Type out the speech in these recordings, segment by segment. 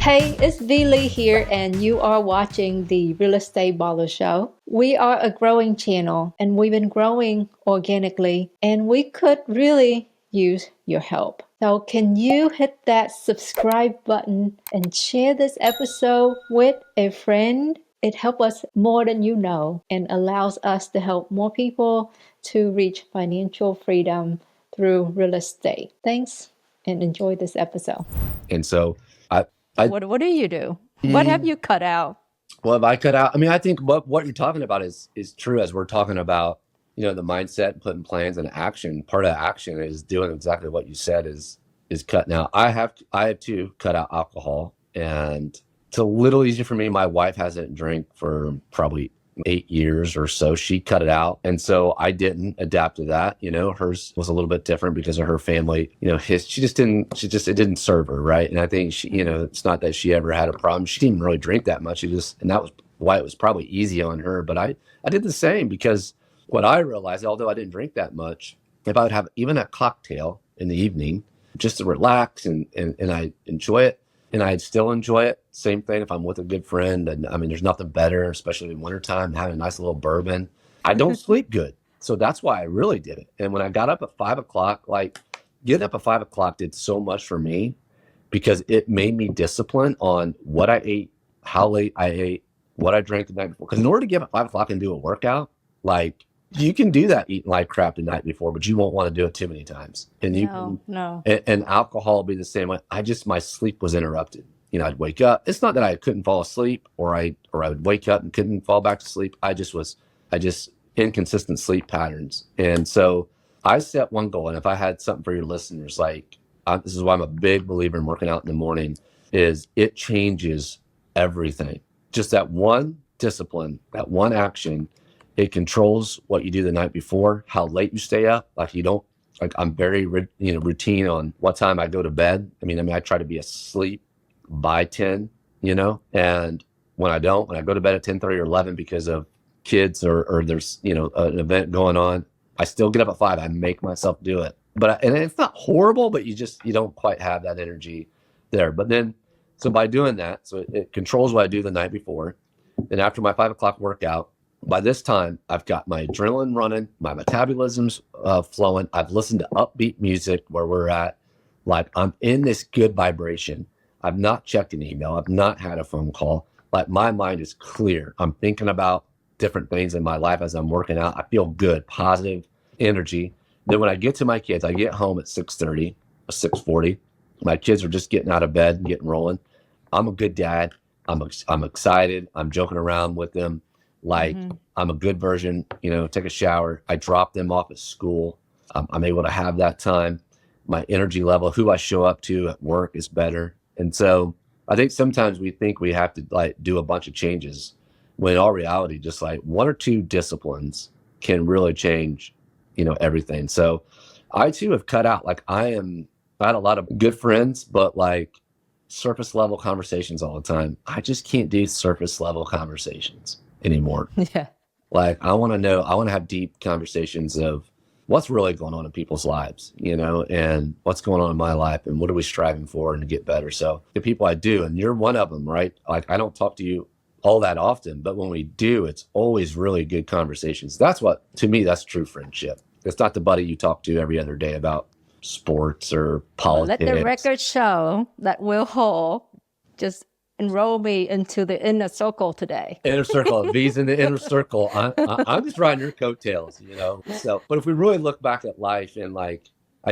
Hey, it's V Lee here, and you are watching the Real Estate Baller Show. We are a growing channel, and we've been growing organically, and we could really use your help. So can you hit that subscribe button and share this episode with a friend? It helps us more than you know and allows us to help more people to reach financial freedom through real estate. Thanks and enjoy this episode. And so What do you do? What have you cut out? Well, if I cut out, I think what you're talking about is true. As we're talking about, the mindset and putting plans into action. Part of action is doing exactly what you said is cutting out. I have to cut out alcohol, and it's a little easier for me. My wife hasn't drank for probably 8 years or so. She cut it out, and so I didn't adapt to that. Hers was a little bit different because of her family. It didn't serve her, right? And I think she, it's not that she ever had a problem. She didn't really drink that much. And that was why it was probably easy on her. But I did the same, because what I realized, although I didn't drink that much, if I would have even a cocktail in the evening just to relax and I enjoy it, and I'd still enjoy it. Same thing if I'm with a good friend. And there's nothing better, especially in wintertime, having a nice little bourbon. I don't sleep good. So that's why I really did it. And when I got up at 5 o'clock, getting up at 5 o'clock did so much for me, because it made me disciplined on what I ate, how late I ate, what I drank the night before. Because in order to get up at 5 o'clock and do a workout, you can do that eating like crap the night before, but you won't want to do it too many times. And No. And alcohol will be the same way. My sleep was interrupted. I'd wake up. It's not that I couldn't fall asleep, or I would wake up and couldn't fall back to sleep. I just inconsistent sleep patterns. And so I set one goal. And if I had something for your listeners, this is why I'm a big believer in working out in the morning, is it changes everything. Just that one discipline, that one action. It controls what you do the night before, how late you stay up. I'm very, routine on what time I go to bed. I try to be asleep by 10, and when I go to bed at 10:30 or 11 because of kids or there's, an event going on, I still get up at 5. I make myself do it. And it's not horrible, but you don't quite have that energy there. But then, so by doing that, so it controls what I do the night before. Then after my 5 o'clock workout, by this time, I've got my adrenaline running, my metabolism's flowing. I've listened to upbeat music where we're at. I'm in this good vibration. I've not checked an email. I've not had a phone call. My mind is clear. I'm thinking about different things in my life as I'm working out. I feel good, positive energy. Then when I get to my kids, I get home at 6:30, 6:40. My kids are just getting out of bed and getting rolling. I'm a good dad. I'm excited. I'm joking around with them. I'm a good version, take a shower. I drop them off at school. I'm able to have that time. My energy level, who I show up to at work, is better. And so I think sometimes we think we have to do a bunch of changes, when in all reality, just one or two disciplines can really change, everything. So I too have cut out, I had a lot of good friends, but surface level conversations all the time. I just can't do surface level conversations anymore. Yeah. I want to have deep conversations of what's really going on in people's lives, and what's going on in my life, and what are we striving for and to get better. So the people I do, and you're one of them, right? I don't talk to you all that often, but when we do, it's always really good conversations. To me, that's true friendship. It's not the buddy you talk to every other day about sports or politics. Let the record show that Will Hall just enroll me into the inner circle today. Inner circle. V's in the inner circle. I'm just riding your coattails, So, but if we really look back at life, and I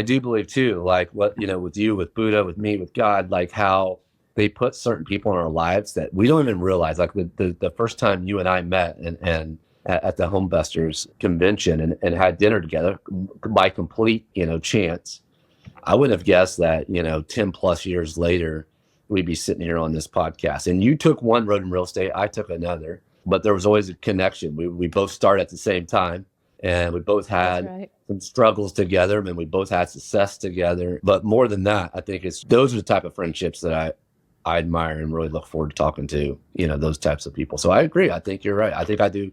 do believe too, what, with you, with Buddha, with me, with God, how they put certain people in our lives that we don't even realize. The first time you and I met and at the HomeVestors convention and had dinner together by complete, chance, I wouldn't have guessed that, 10 plus years later, we'd be sitting here on this podcast. And you took one road in real estate, I took another, but there was always a connection. We both started at the same time, and we both had some struggles together, and we both had success together. But more than that, I think those are the type of friendships that I admire and really look forward to talking to, those types of people. So I agree. I think you're right. I think I do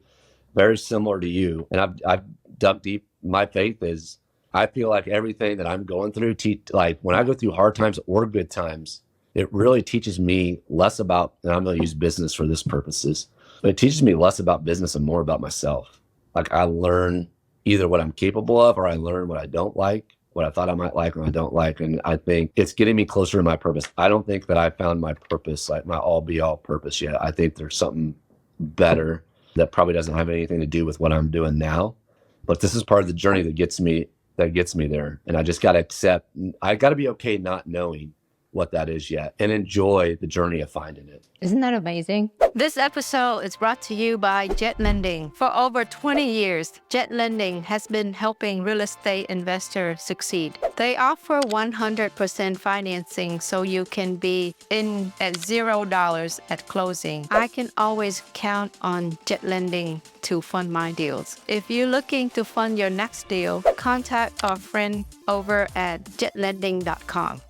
very similar to you. And I've dug deep. My faith is, I feel like everything that I'm going through, when I go through hard times or good times, it really teaches me less about, and I'm going to use business for this purposes, but it teaches me less about business and more about myself. Like I learn either what I'm capable of, or I learn what I don't like, what I thought I might like and I don't like. And I think it's getting me closer to my purpose. I don't think that I found my purpose, like my all be all purpose yet. I think there's something better that probably doesn't have anything to do with what I'm doing now. But this is part of the journey that gets me there. And I just got to accept, I got to be okay not knowing what that is yet and enjoy the journey of finding it. Isn't that amazing? This episode is brought to you by Jet Lending. For over 20 years, Jet Lending has been helping real estate investors succeed. They offer 100% financing so you can be in at $0 at closing. I can always count on Jet Lending to fund my deals. If you're looking to fund your next deal, contact our friend over at jetlending.com.